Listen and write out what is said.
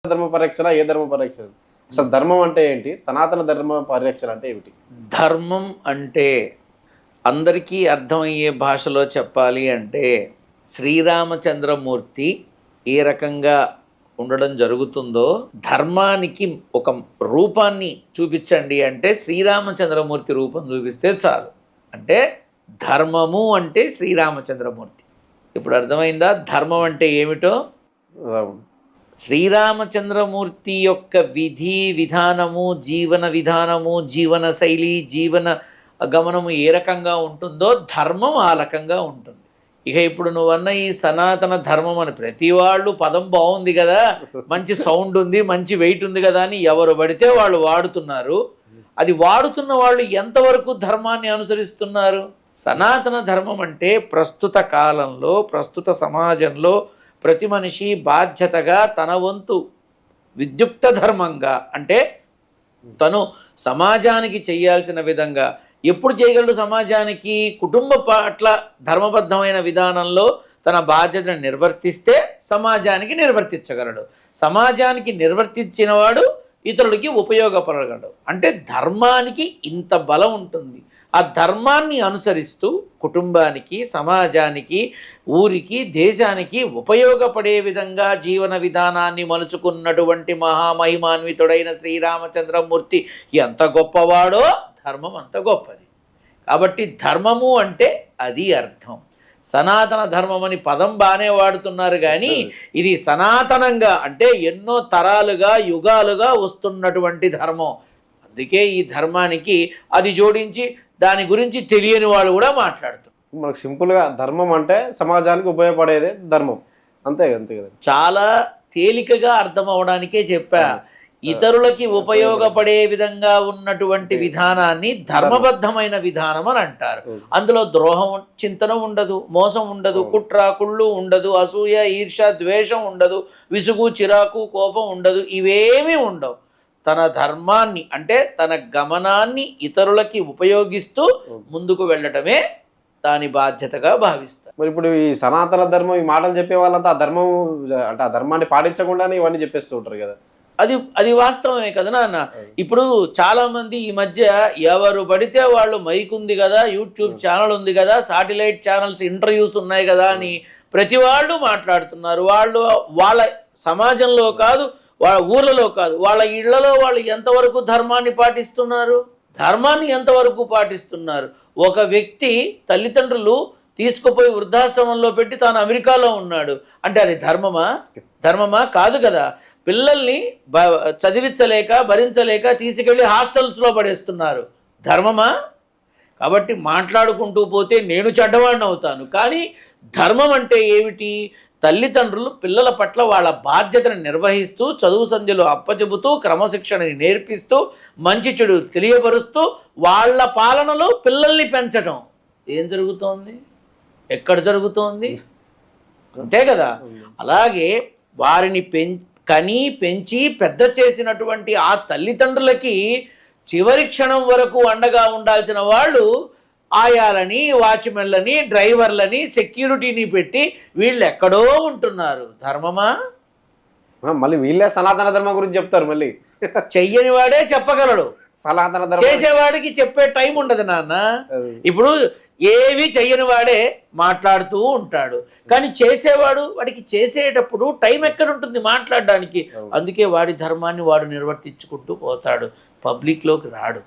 ధర్మ పరిరక్షణ ఏ ధర్మ పరిరక్షణ? అసలు ధర్మం అంటే ఏంటి? సనాతన ధర్మ పరిరక్షణ అంటే ఏమిటి? ధర్మం అంటే అందరికీ అర్థమయ్యే భాషలో చెప్పాలి అంటే శ్రీరామచంద్రమూర్తి ఏ రకంగా ఉండడం జరుగుతుందో ధర్మానికి ఒక రూపాన్ని చూపించండి అంటే శ్రీరామచంద్రమూర్తి రూపం చూపిస్తే చాలు. అంటే ధర్మము అంటే శ్రీరామచంద్రమూర్తి. ఇప్పుడు అర్థమైందా ధర్మం అంటే ఏమిటో? శ్రీరామచంద్రమూర్తి యొక్క విధి విధానము, జీవన శైలి, జీవన గమనము ఏ రకంగా ఉంటుందో ధర్మం ఆ రకంగా ఉంటుంది. ఇక ఇప్పుడు నువ్వన్న ఈ సనాతన ధర్మం అని ప్రతి వాళ్ళు పదం బాగుంది కదా, మంచి సౌండ్ ఉంది, మంచి వెయిట్ ఉంది కదా అని ఎవరు పడితే వాళ్ళు వాడుతున్నారు. అది వాడుతున్న వాళ్ళు ఎంతవరకు ధర్మాన్ని అనుసరిస్తున్నారు? సనాతన ధర్మం అంటే ప్రస్తుత కాలంలో, ప్రస్తుత సమాజంలో ప్రతి మనిషి బాధ్యతగా తన వంతు విద్యుక్త ధర్మంగా అంటే తను సమాజానికి చేయాల్సిన విధంగా ఎప్పుడు చేయగలడు? సమాజానికి కుటుంబ పట్ల ధర్మబద్ధమైన విధానంలో తన బాధ్యతను నిర్వర్తిస్తే సమాజానికి నిర్వర్తించగలడు. సమాజానికి నిర్వర్తించినవాడు ఇతరులకి ఉపయోగపడగలడు. అంటే ధర్మానికి ఇంత బలం ఉంటుంది. ఆ ధర్మాన్ని అనుసరిస్తూ కుటుంబానికి, సమాజానికి, ఊరికి, దేశానికి ఉపయోగపడే విధంగా జీవన విధానాన్ని మలుచుకున్నటువంటి మహామహిమాన్వితుడైన శ్రీరామచంద్రమూర్తి ఎంత గొప్పవాడో ధర్మం అంత గొప్పది. కాబట్టి ధర్మము అంటే అది అర్థం. సనాతన ధర్మం అని పదం బాగానే వాడుతున్నారు కానీ ఇది సనాతనంగా అంటే ఎన్నో తరాలుగా యుగాలుగా వస్తున్నటువంటి ధర్మం. అందుకే ఈ ధర్మానికి అది జోడించి దాని గురించి తెలియని వాళ్ళు కూడా మాట్లాడుతారు. మనకు సింపుల్గా ధర్మం అంటే సమాజానికి ఉపయోగపడేదే ధర్మం, అంతే అంతే కదా. చాలా తేలికగా అర్థం అవడానికే చెప్పా. ఇతరులకి ఉపయోగపడే విధంగా ఉన్నటువంటి విధానాన్ని ధర్మబద్ధమైన విధానం అని అంటారు. అందులో ద్రోహం చింతన ఉండదు, మోసం ఉండదు, కుట్ర కుళ్ళు ఉండదు, అసూయ ఈర్ష్య ద్వేషం ఉండదు, విసుగు చిరాకు కోపం ఉండదు, ఇవేమీ ఉండవు. తన ధర్మాన్ని అంటే తన గమనాన్ని ఇతరులకి ఉపయోగిస్తూ ముందుకు వెళ్ళటమే దాని బాధ్యతగా భావిస్తారు. మరి ఇప్పుడు ఈ సనాతన ధర్మం ఈ మాటలు చెప్పే వాళ్ళంతా ఆ ధర్మం అంటే ఆ ధర్మాన్ని పాటించకుండానే ఇవన్నీ చెప్పేస్తూ ఉంటారు కదా. అది వాస్తవమే కదా నాన్న. ఇప్పుడు చాలా మంది ఈ మధ్య ఎవరు పడితే వాళ్ళు మైక్ ఉంది కదా, యూట్యూబ్ ఛానల్ ఉంది కదా, సాటిలైట్ ఛానల్స్ ఇంటర్వ్యూస్ ఉన్నాయి కదా అని ప్రతి వాళ్ళు మాట్లాడుతున్నారు. వాళ్ళు వాళ్ళ సమాజంలో కాదు, వాళ్ళ ఊర్లలో కాదు, వాళ్ళ ఇళ్లలో వాళ్ళు ఎంతవరకు ధర్మాన్ని పాటిస్తున్నారు? ధర్మాన్ని ఎంతవరకు పాటిస్తున్నారు? ఒక వ్యక్తి తల్లిదండ్రులు తీసుకుపోయి వృద్ధాశ్రమంలో పెట్టి తాను అమెరికాలో ఉన్నాడు అంటే అది ధర్మమా? కాదు కదా. పిల్లల్ని చదివించలేక భరించలేక తీసుకెళ్ళి హాస్టల్స్లో పడేస్తున్నారు. ధర్మమా? కాబట్టి మాట్లాడుకుంటూ పోతే నేను చెడ్డవాడిని అవుతాను. కానీ ధర్మం అంటే ఏమిటి? తల్లిదండ్రులు పిల్లల పట్ల వాళ్ళ బాధ్యతను నిర్వహిస్తూ, చదువు సంధ్యలో అప్పచెబుతూ, క్రమశిక్షణని నేర్పిస్తూ, మంచి చెడు తెలియపరుస్తూ వాళ్ళ పాలనలో పిల్లల్ని పెంచడం ఏం జరుగుతోంది? ఎక్కడ జరుగుతోంది? అంతే కదా. అలాగే వారిని కని పెంచి పెద్ద చేసినటువంటి ఆ తల్లిదండ్రులకి చివరి క్షణం వరకు అండగా ఉండాల్సిన వాళ్ళు ఆయాలని, వాచ్మెన్లని, డ్రైవర్లని, సెక్యూరిటీని పెట్టి వీళ్ళు ఎక్కడో ఉంటున్నారు. ధర్మమా? మళ్ళీ వీళ్ళే సనాతన ధర్మం గురించి చెప్తారు. మళ్ళీ చెయ్యని వాడే చెప్పగలడు, సనాతన ధర్మం చేసేవాడికి చెప్పే టైం ఉండదు నాన్న. ఇప్పుడు ఏవి చెయ్యని వాడే మాట్లాడుతూ ఉంటాడు, కానీ చేసేవాడు వాడికి చేసేటప్పుడు టైం ఎక్కడ ఉంటుంది మాట్లాడడానికి? అందుకే వాడి ధర్మాన్ని వాడు నిర్వర్తించుకుంటూ పోతాడు, పబ్లిక్లోకి రాడు.